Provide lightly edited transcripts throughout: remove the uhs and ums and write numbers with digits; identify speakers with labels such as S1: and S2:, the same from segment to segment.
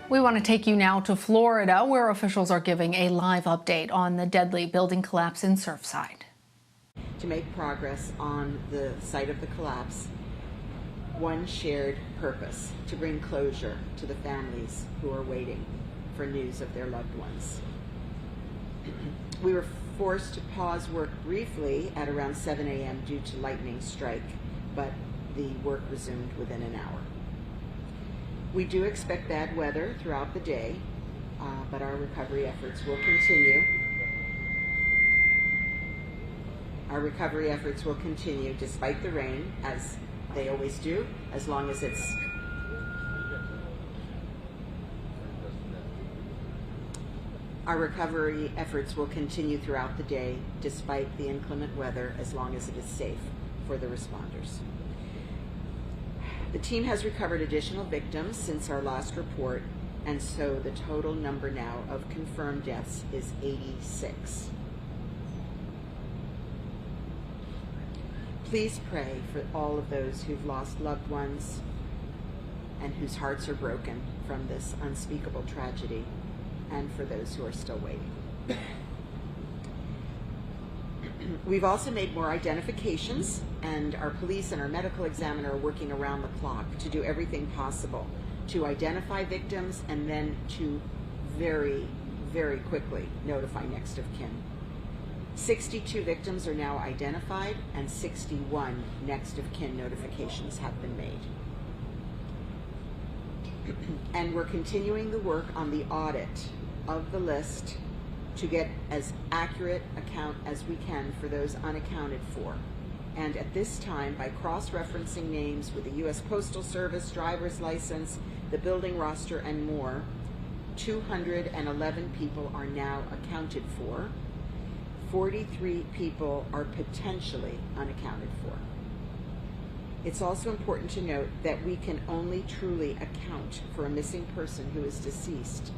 S1: We want to take you now to Florida, where officials are giving a live update on the deadly building collapse in Surfside.
S2: To make progress on the site of the collapse, one shared purpose: to bring closure to the families who are waiting for news of their loved ones. We were forced to pause work briefly at around 7 a.m. due to lightning strike, but the work resumed within an hour. We do expect bad weather throughout the day, but our recovery efforts will continue. Our recovery efforts will continue despite the rain, as they always do, as long as it's Our recovery efforts will continue throughout the day despite the inclement weather, as long as it is safe for the responders. The team has recovered additional victims since our last report, and so the total number now of confirmed deaths is 86. Please pray for all of those who've lost loved ones and whose hearts are broken from this unspeakable tragedy, and for those who are still waiting. We've also made more identifications, and our police and our medical examiner are working around the clock to do everything possible to identify victims and then to very, very quickly notify next of kin. 62 victims are now identified, and 61 next of kin notifications have been made. And we're continuing the work on the audit of the list to get as accurate account as we can for those unaccounted for. And at this time, by cross-referencing names with the U.S. Postal Service, driver's license, the building roster, and more, 211 people are now accounted for. 43 people are potentially unaccounted for. It's also important to note that we can only truly account for a missing person who is deceased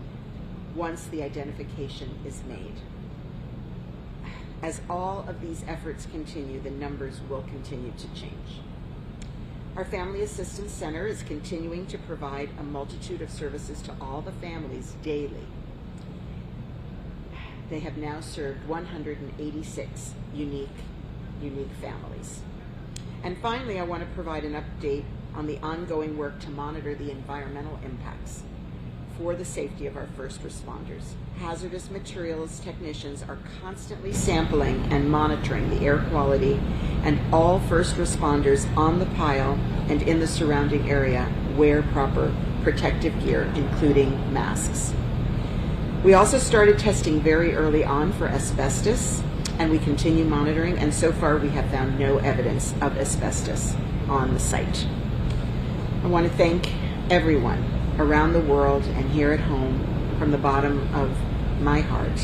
S2: once the identification is made. As all of these efforts continue, the numbers will continue to change. Our Family Assistance Center is continuing to provide a multitude of services to all the families daily. They have now served 186 unique families. And finally, I want to provide an update on the ongoing work to monitor the environmental impacts for the safety of our first responders. Hazardous materials technicians are constantly sampling and monitoring the air quality, and all first responders on the pile and in the surrounding area wear proper protective gear, including masks. We also started testing very early on for asbestos, and we continue monitoring, and so far we have found no evidence of asbestos on the site. I want to thank everyone around the world and here at home from the bottom of my heart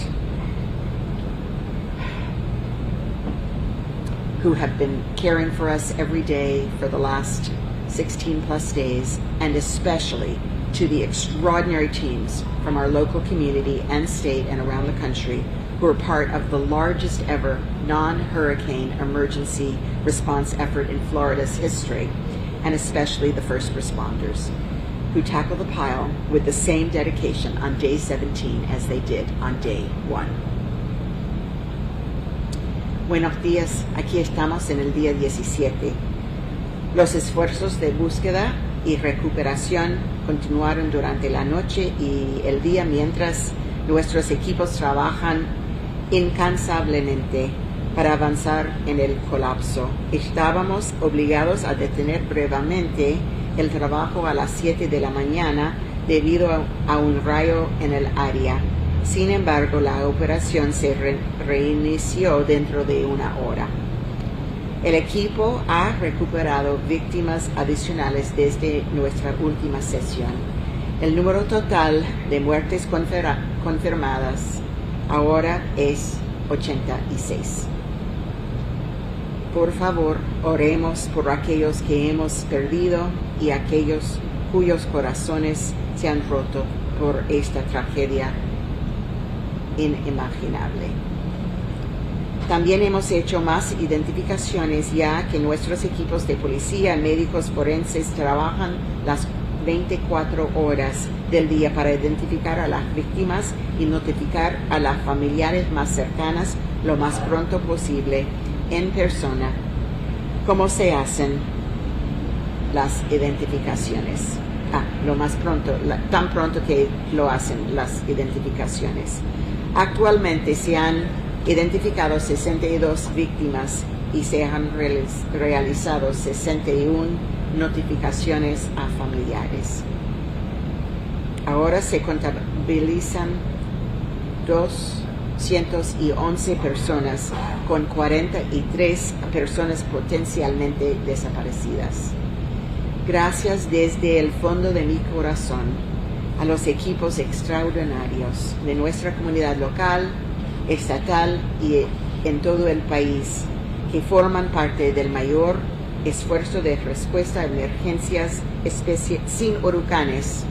S2: who have been caring for us every day for the last 16 plus days, and especially to the extraordinary teams from our local community and state and around the country who are part of the largest ever non-hurricane emergency response effort in Florida's history, and especially the first responders who tackle the pile with the same dedication on day 17 as they did on day 1. Buenos días, aquí estamos en el día 17. Los esfuerzos de búsqueda y recuperación continuaron durante la noche y el día mientras nuestros equipos trabajan incansablemente para avanzar en el colapso. Estábamos obligados a detener brevemente el trabajo a las 7 de la mañana debido a un rayo en el área. Sin embargo, la operación se reinició dentro de una hora. El equipo ha recuperado víctimas adicionales desde nuestra última sesión. El número total de muertes confirmadas ahora es 86. Por favor, oremos por aquellos que hemos perdido y aquellos cuyos corazones se han roto por esta tragedia inimaginable. También hemos hecho más identificaciones, ya que nuestros equipos de policía y médicos forenses trabajan las 24 horas del día para identificar a las víctimas y notificar a las familiares más cercanas lo más pronto posible en persona. ¿Cómo se hacen las identificaciones? Lo más pronto, tan pronto que lo hacen las identificaciones. Actualmente se han identificado 62 víctimas y se han realizado 61 notificaciones a familiares. Ahora se contabilizan 211 personas con 43 personas potencialmente desaparecidas. Gracias desde el fondo de mi corazón a los equipos extraordinarios de nuestra comunidad local, estatal y en todo el país que forman parte del mayor esfuerzo de respuesta a emergencias sin huracanes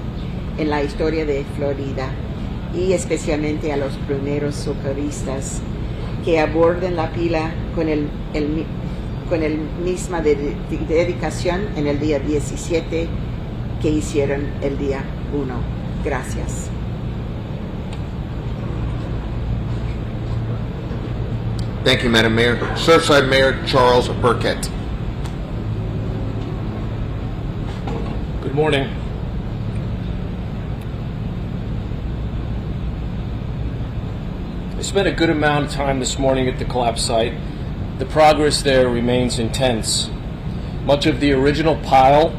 S2: en la historia de Florida, y especialmente a los primeros socorristas que aborden la pila con el misma dedicación en el día 17 que hicieron el día 1. Gracias.
S3: Thank you, Madam Mayor. Surfside Mayor Charles Burkett.
S4: Good morning. I spent a good amount of time this morning at the collapse site. The progress there remains intense. Much of the original pile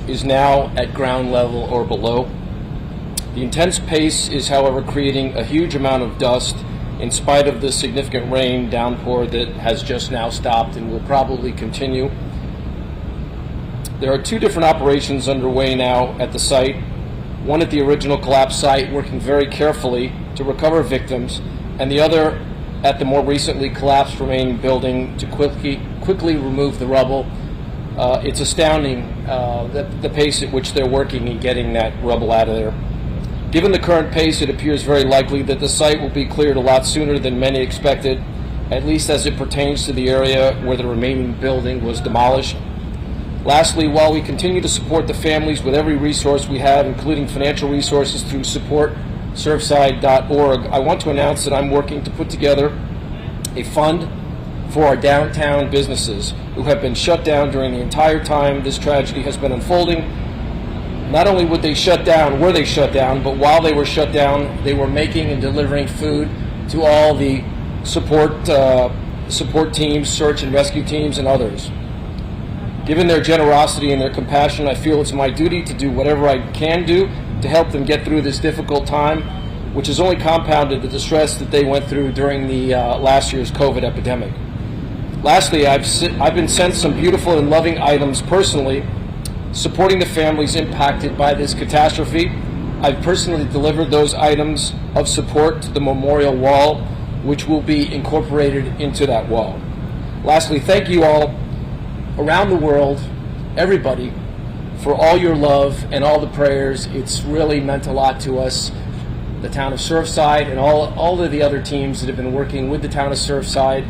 S4: is now at ground level or below. The intense pace is, however, creating a huge amount of dust in spite of the significant rain downpour that has just now stopped and will probably continue. There are two different operations underway now at the site. One at the original collapse site, working very carefully to recover victims, and the other at the more recently collapsed remaining building to quickly remove the rubble. It's astounding the pace at which they're working and getting that rubble out of there. Given the current pace, it appears very likely that the site will be cleared a lot sooner than many expected, at least as it pertains to the area where the remaining building was demolished. Lastly, while we continue to support the families with every resource we have, including financial resources through support.surfside.org, I want to announce that I'm working to put together a fund for our downtown businesses who have been shut down during the entire time this tragedy has been unfolding. Not only were they shut down, but while they were shut down, they were making and delivering food to all the support teams, search and rescue teams, and others. Given their generosity and their compassion, I feel it's my duty to do whatever I can do to help them get through this difficult time, which has only compounded the distress that they went through during the last year's COVID epidemic. Lastly, I've been sent some beautiful and loving items personally, supporting the families impacted by this catastrophe. I've personally delivered those items of support to the memorial wall, which will be incorporated into that wall. Lastly, thank you all around the world, everybody, for all your love and all the prayers. It's really meant a lot to us, the town of Surfside and all of the other teams that have been working with the town of Surfside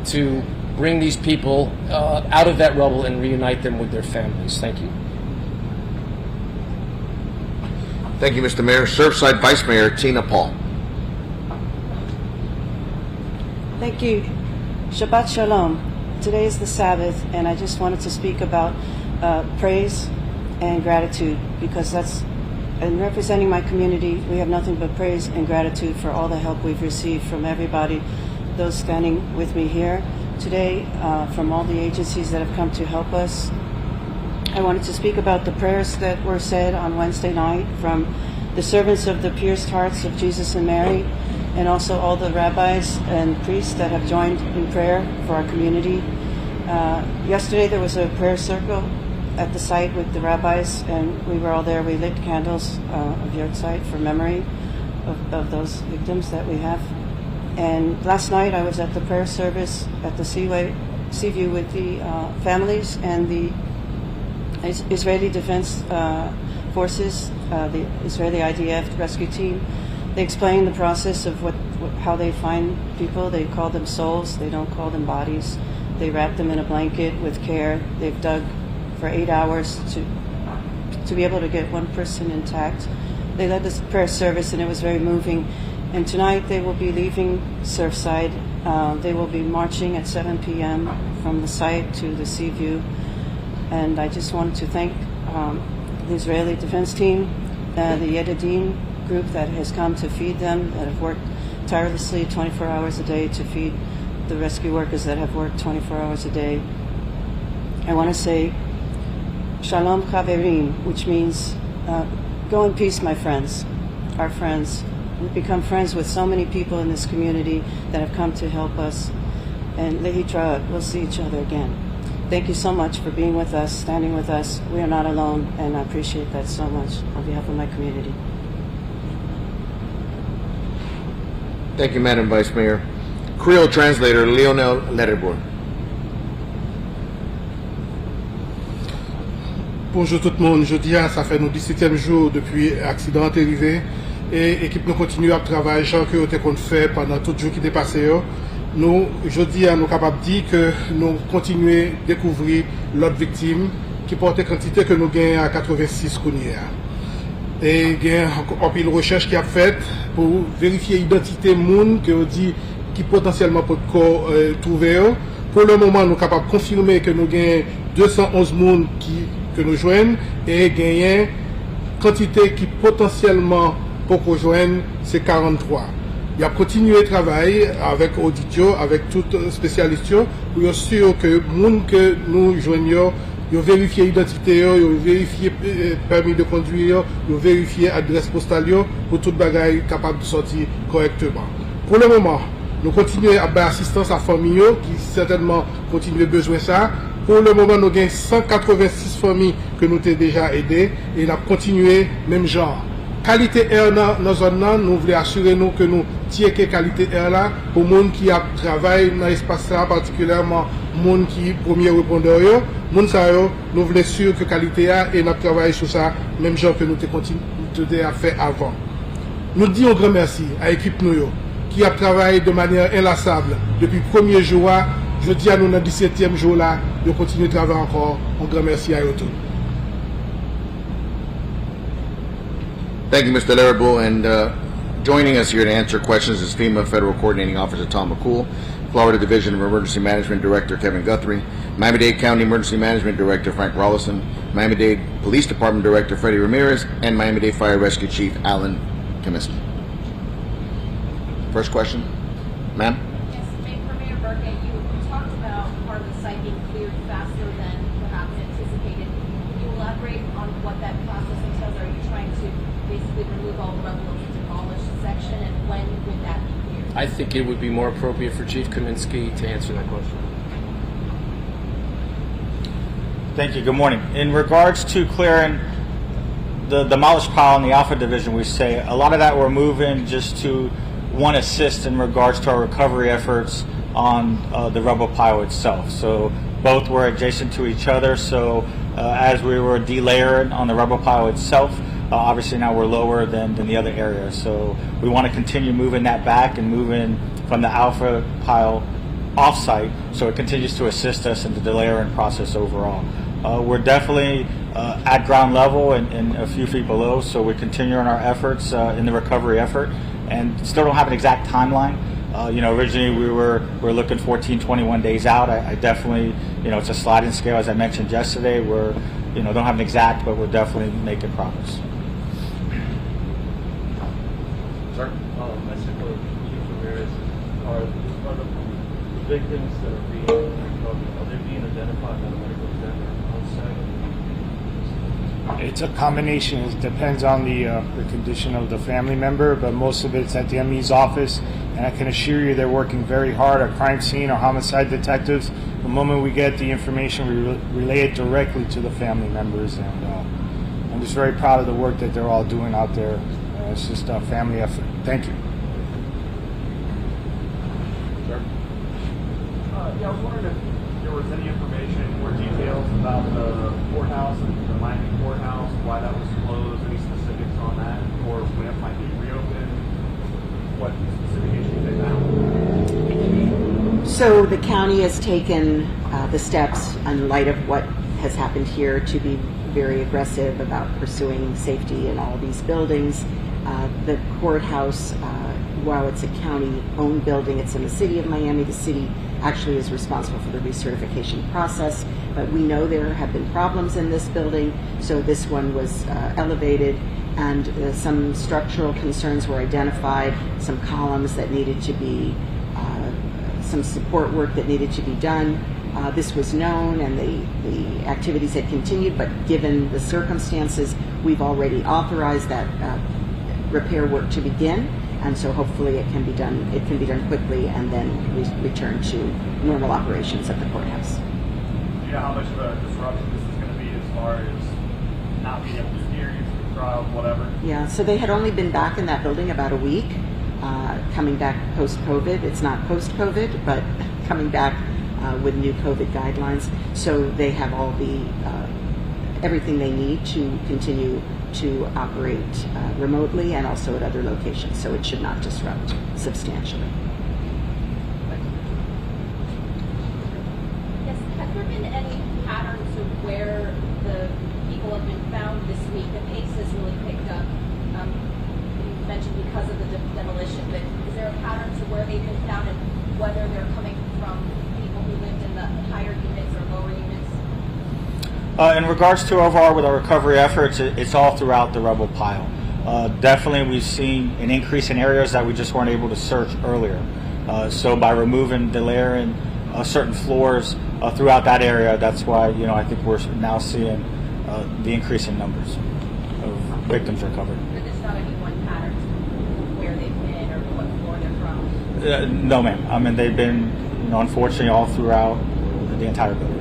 S4: to bring these people out of that rubble and reunite them with their families. Thank you.
S3: Thank you, Mr. Mayor. Surfside Vice Mayor Tina Paul.
S5: Thank you. Shabbat Shalom. Today is the Sabbath, and I just wanted to speak about praise and gratitude, because that's, in representing my community, we have nothing but praise and gratitude for all the help we've received from everybody, those standing with me here today, from all the agencies that have come to help us. I wanted to speak about the prayers that were said on Wednesday night from the servants of the pierced hearts of Jesus and Mary, and also all the rabbis and priests that have joined in prayer for our community. Yesterday there was a prayer circle at the site with the rabbis, and we were all there. We lit candles of your site for memory of those victims that we have. And last night I was at the prayer service at the Seaview with the families and the Israeli Defense Forces, the Israeli IDF rescue team. They explain the process of how they find people. They call them souls. They don't call them bodies. They wrap them in a blanket with care. They've dug for 8 hours to be able to get one person intact. They led this prayer service, and it was very moving. And tonight they will be leaving Surfside. They will be marching at 7 p.m. from the site to the sea view. And I just wanted to thank the Israeli defense team, the Yedidim group that has come to feed them, that have worked tirelessly 24 hours a day to feed the rescue workers that have worked 24 hours a day. I want to say Shalom Chaverim, which means go in peace, my friends, our friends. We've become friends with so many people in this community that have come to help us. And Lehitraot, we'll see each other again. Thank you so much for being with us, standing with us. We are not alone, and I appreciate that so much on behalf of my community.
S3: Thank you, Madam Vice Mayor. Creole translator Lionel Letterbourg.
S6: Bonjour tout le monde. Jeudi, ça fait nos 17e jour depuis l'accident est arrivé. Et l'équipe nous continue à travailler, genre que nous avons fait pendant tout le jour qui est passé. Nous, jeudi, nous sommes capables de dire que nous continuons à découvrir l'autre victime qui porte quantité que nous gagnons à 86 kounier. Et il y a encore une recherche qui a faite pour vérifier l'identité monde que on dit qui potentiellement peut trouver. Pour le moment, nous sommes capables de confirmer que nous gagnons 211 monde que nous joignons et gagnons quantité qui potentiellement peut rejoindre c'est 43. Il a continué à travailler avec auditeurs, avec tout spécialistes pour être sûr que les gens que nous joignons, ils vérifient l'identité, ils vérifient le permis de conduire, ils vérifient l'adresse postale pour tout le bagage capable de sortir correctement. Pour le moment, nous continuons à faire assistance à la famille qui certainement continuent besoin de ça. Pour le moment, nous avons 186 familles que nous avons déjà aidées et nous avons continué même genre. Qualité air dans la zone, nous voulons assurer nous que nous tirons qualité air là pour les gens qui travaillent dans l'espace là, particulièrement les gens qui premier répondeur. Nous voulons assurer que qualité air et nous travaillons sur ça, même genre que nous avons fait avant. Nous disons un grand merci à l'équipe nous qui a travaillé de manière inlassable depuis le premier jour. Je dis à nous dans le 17e jour là, de continuer à travailler encore. Un grand merci à eux tous.
S3: Thank you, Mr. Larabout. And joining us here to answer questions is FEMA Federal Coordinating Officer Tom McCool, Florida Division of Emergency Management Director Kevin Guthrie, Miami-Dade County Emergency Management Director Frank Rollison, Miami-Dade Police Department Director Freddie Ramirez, and Miami-Dade Fire Rescue Chief Alan Comiskey. First question, ma'am.
S7: Yes, Mayor Burkett, you talked about part of the site being cleared faster than perhaps anticipated. Can you elaborate on what that process entails? Are you trying to basically remove all the rubble of the demolished section, and when would that be cleared?
S4: I think it would be more appropriate for Chief Comiskey to answer that question.
S8: Thank you. Good morning. In regards to clearing the demolished pile in the Alpha Division, we say a lot of that we're moving just to one assist in regards to our recovery efforts on the rubble pile itself. So both were adjacent to each other. So as we were delayering on the rubble pile itself, obviously now we're lower than the other area. So we want to continue moving that back and moving from the Alpha pile off-site so it continues to assist us in the delayering process overall. We're definitely at ground level and a few feet below, so we're continuing our efforts in the recovery effort and still don't have an exact timeline. Originally we were looking 14, 21 days out. I definitely, it's a sliding scale, as I mentioned yesterday. We're, don't have an exact, but we're definitely making progress.
S4: Sir?
S9: Mexico, Chief Ramirez, are the victims that are being recovered, are they being identified by the medical examiner on site?
S10: It's a combination. It depends on the condition of the family member, but most of it's at the ME's office. And I can assure you they're working very hard. Our crime scene, our homicide detectives, the moment we get the information, we relay it directly to the family members. And I'm just very proud of the work that they're all doing out there. It's just a family effort. Thank you.
S4: Sir?
S9: Yeah, I was wondering if there was any information or details about the courthouse and the Miami courthouse, why that was closed, any specifics on that, or when it might be reopened, what specific issues they found?
S2: So the county has taken the steps in light of what has happened here to be very aggressive about pursuing safety in all these buildings. The courthouse, while it's a county-owned building, it's in the city of Miami. The city actually is responsible for the recertification process, but we know there have been problems in this building, so this one was elevated, and some structural concerns were identified, some columns that needed to be, some support work that needed to be done. This was known and the activities had continued, but given the circumstances, we've already authorized that repair work to begin, and so hopefully it can be done quickly and then return to normal operations at the courthouse.
S9: Do you know how much of a disruption this is going to be as far as not being able to hear you, trial, whatever?
S2: Yeah, so they had only been back in that building about a week, coming back post-COVID. It's not post-COVID, but coming back with new COVID guidelines. So they have all everything they need to continue to operate remotely and also at other locations. So it should not disrupt substantially.
S7: Yes, have there been any patterns of where the people have been found this week? The pace has really picked up. You mentioned because of the demolition, but is there a pattern to where they've been found and whether they're coming from people who lived in the higher units or lower units?
S8: In regards to overall with our recovery efforts, it's all throughout the rubble pile. Definitely we've seen an increase in areas that we just weren't able to search earlier. So by removing, delayering certain floors throughout that area, that's why I think we're now seeing the increase in numbers of victims recovered.
S7: But there's not any one pattern to where they've been or what floor they're from?
S8: No, ma'am. I mean, they've been, unfortunately, all throughout the entire building.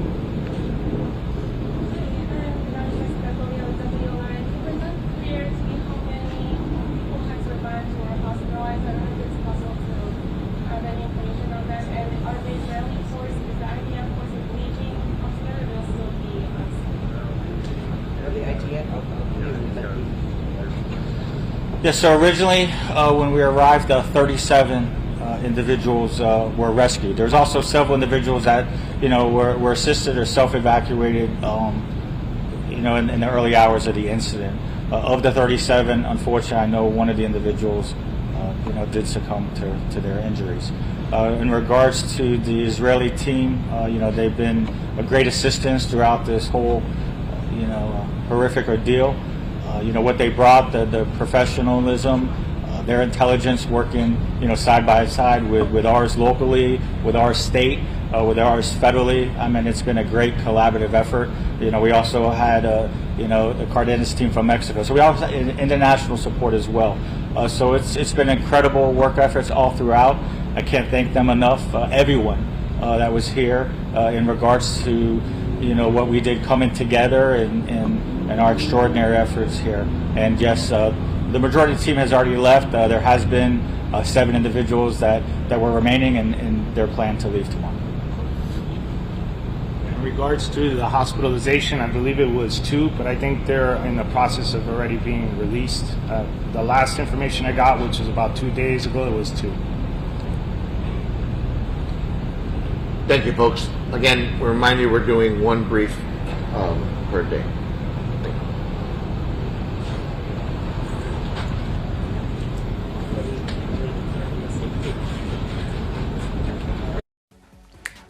S8: Yes, so originally when we arrived, 37 individuals were rescued. There's also several individuals that were assisted or self-evacuated in the early hours of the incident. Of the 37, unfortunately, I know one of the individuals did succumb to their injuries. In regards to the Israeli team, they've been a great assistance throughout this whole horrific ordeal. What they brought, the professionalism, their intelligence working, side by side with ours locally, with our state, with ours federally. I mean, it's been a great collaborative effort. We also had, the Cardenas team from Mexico. So we also had international support as well. So it's been incredible work efforts all throughout. I can't thank them enough, everyone that was here in regards to, what we did coming together and our extraordinary efforts here. And yes, the majority of the team has already left. There has been 7 individuals that were remaining, and they're planning to leave tomorrow.
S10: In regards to the hospitalization, I believe it was 2, but I think they're in the process of already being released. The last information I got, which was about 2 days ago, it was 2.
S3: Thank you, folks. Again, we remind you we're doing one brief per day.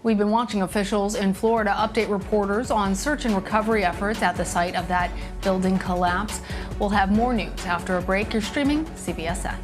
S1: We've been watching officials in Florida update reporters on search and recovery efforts at the site of that building collapse. We'll have more news after a break. You're streaming CBSN.